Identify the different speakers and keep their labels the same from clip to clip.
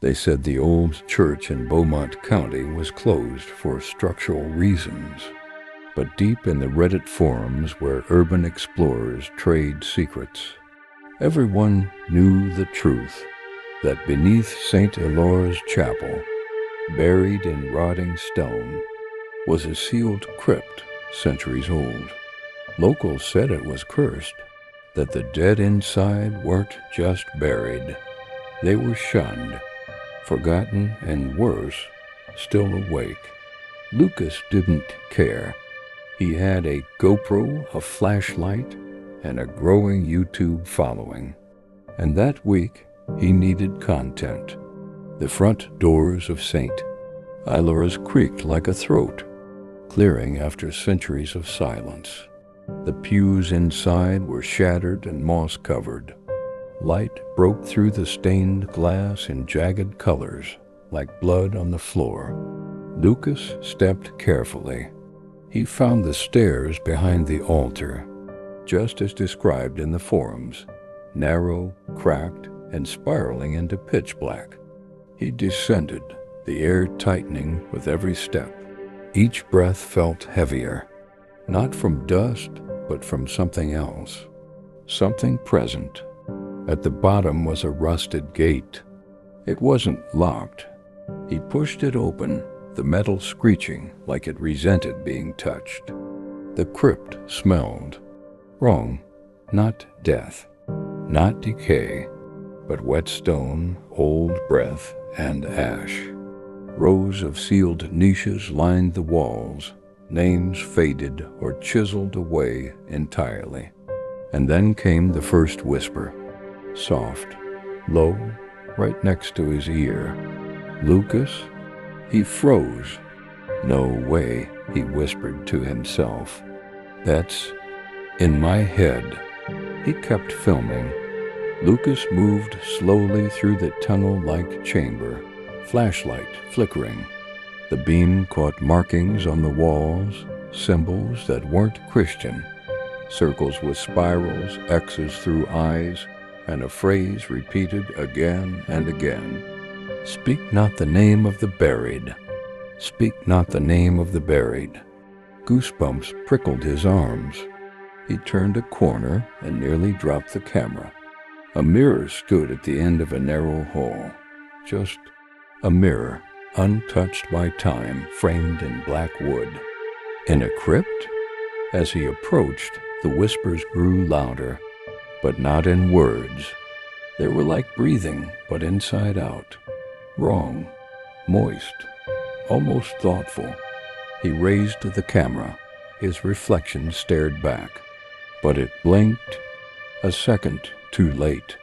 Speaker 1: They said the old church in Beaumont County was closed for structural reasons. But deep in the Reddit forums where urban explorers trade secrets, everyone knew the truth that beneath Saint Elora's chapel, buried in rotting stone, was a sealed crypt centuries old. Locals said it was cursed, that the dead inside weren't just buried. They were shunned, forgotten, and worse, still awake. Lucas didn't care. He had a GoPro, a flashlight, and a growing YouTube following. And that week, he needed content. The front doors of Saint Elora's creaked like a throat, clearing after centuries of silence. The pews inside were shattered and moss-covered. Light broke through the stained glass in jagged colors, like blood on the floor. Lucas stepped carefully. He found the stairs behind the altar, just as described in the forums, narrow, cracked, and spiraling into pitch black. He descended, the air tightening with every step. Each breath felt heavier, not from dust, but from something else, something present. At the bottom was a rusted gate. It wasn't locked. He pushed it open, the metal screeching like it resented being touched. The crypt smelled. Wrong, not death, not decay, but wet stone, old breath, and ash. Rows of sealed niches lined the walls, names faded or chiseled away entirely. And then came the first whisper, soft, low, right next to his ear. Lucas? He froze. No way, he whispered to himself. That's in my head. He kept filming. Lucas moved slowly through the tunnel-like chamber, flashlight flickering. The beam caught markings on the walls, symbols that weren't Christian, circles with spirals, X's through eyes, and a phrase repeated again and again. Speak not the name of the buried. Speak not the name of the buried. Goosebumps prickled his arms. He turned a corner and nearly dropped the camera. A mirror stood at the end of a narrow hall. Just a mirror, untouched by time, framed in black wood. In a crypt? As he approached, the whispers grew louder, but not in words. They were like breathing, but inside out. Wrong, moist, almost thoughtful. He raised the camera. His reflection stared back, but it blinked a second too late.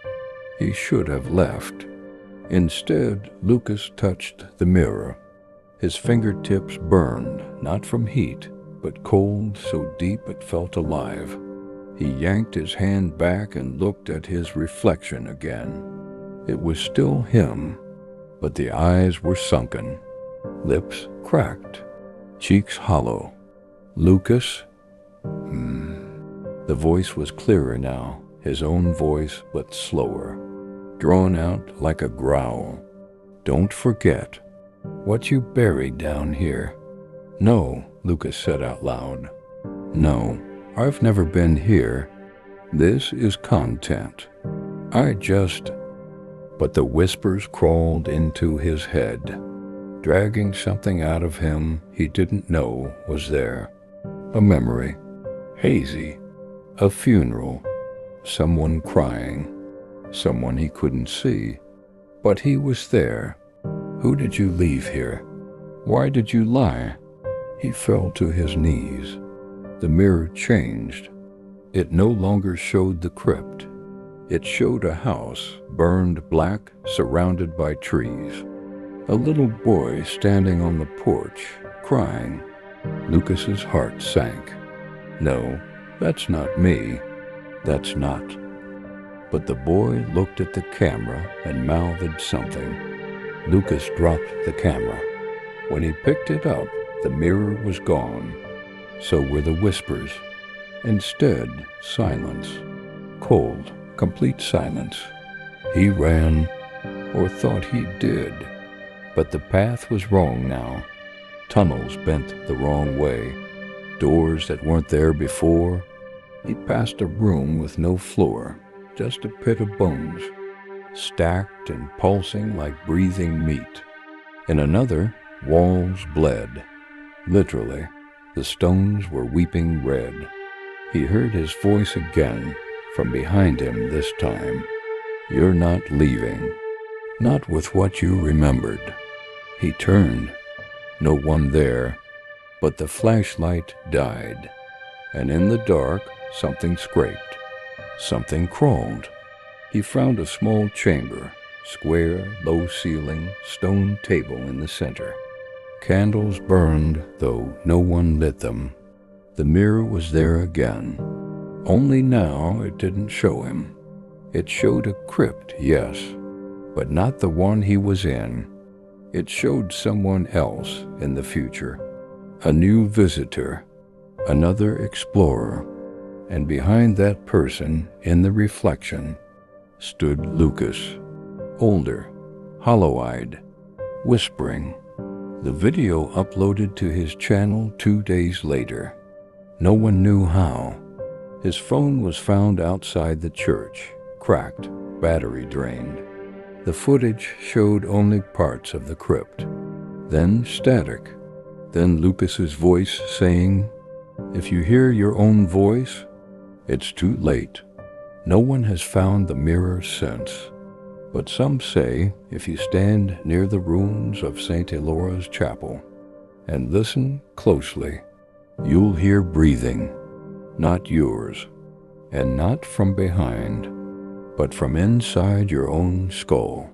Speaker 1: He should have left. Instead, Lucas touched the mirror. His fingertips burned, not from heat, but cold so deep it felt alive. He yanked his hand back and looked at his reflection again. It was still him, but the eyes were sunken, lips cracked, cheeks hollow. Lucas? The voice was clearer now, his own voice, but slower, drawn out like a growl. Don't forget what you buried down here. No, Lucas said out loud. No, I've never been here. This is content. But the whispers crawled into his head, dragging something out of him he didn't know was there. A memory, hazy, a funeral, someone crying, someone he couldn't see, but he was there. Who did you leave here? Why did you lie? He fell to his knees. The mirror changed. It no longer showed the crypt. It showed a house, burned black, surrounded by trees. A little boy standing on the porch, crying. Lucas's heart sank. No, that's not me. That's not. But the boy looked at the camera and mouthed something. Lucas dropped the camera. When he picked it up, the mirror was gone. So were the whispers. Instead, silence. Cold, complete silence. He ran. or thought he did. But the path was wrong now. Tunnels bent the wrong way, doors that weren't there before. He passed a room with no floor, just a pit of bones, stacked and pulsing like breathing meat. In another, walls bled. Literally, the stones were weeping red. He heard his voice again, from behind him this time. "You're not leaving. Not with what you remembered." He turned. No one there, but the flashlight died, and in the dark something scraped. Something crawled. He found a small chamber, square, low ceiling, stone table in the center. Candles burned, though no one lit them. The mirror was there again. Only now it didn't show him. It showed a crypt, yes, but not the one he was in. It showed someone else in the future, a new visitor, another explorer, and behind that person, in the reflection, stood Lucas, older, hollow-eyed, whispering. The video uploaded to his channel 2 days later. No one knew how. His phone was found outside the church, cracked, battery drained. The footage showed only parts of the crypt, then static, then Lucas's voice saying, "If you hear your own voice, it's too late." No one has found the mirror since, but some say if you stand near the ruins of Saint Elora's chapel and listen closely, you'll hear breathing, not yours, and not from behind, but from inside your own skull.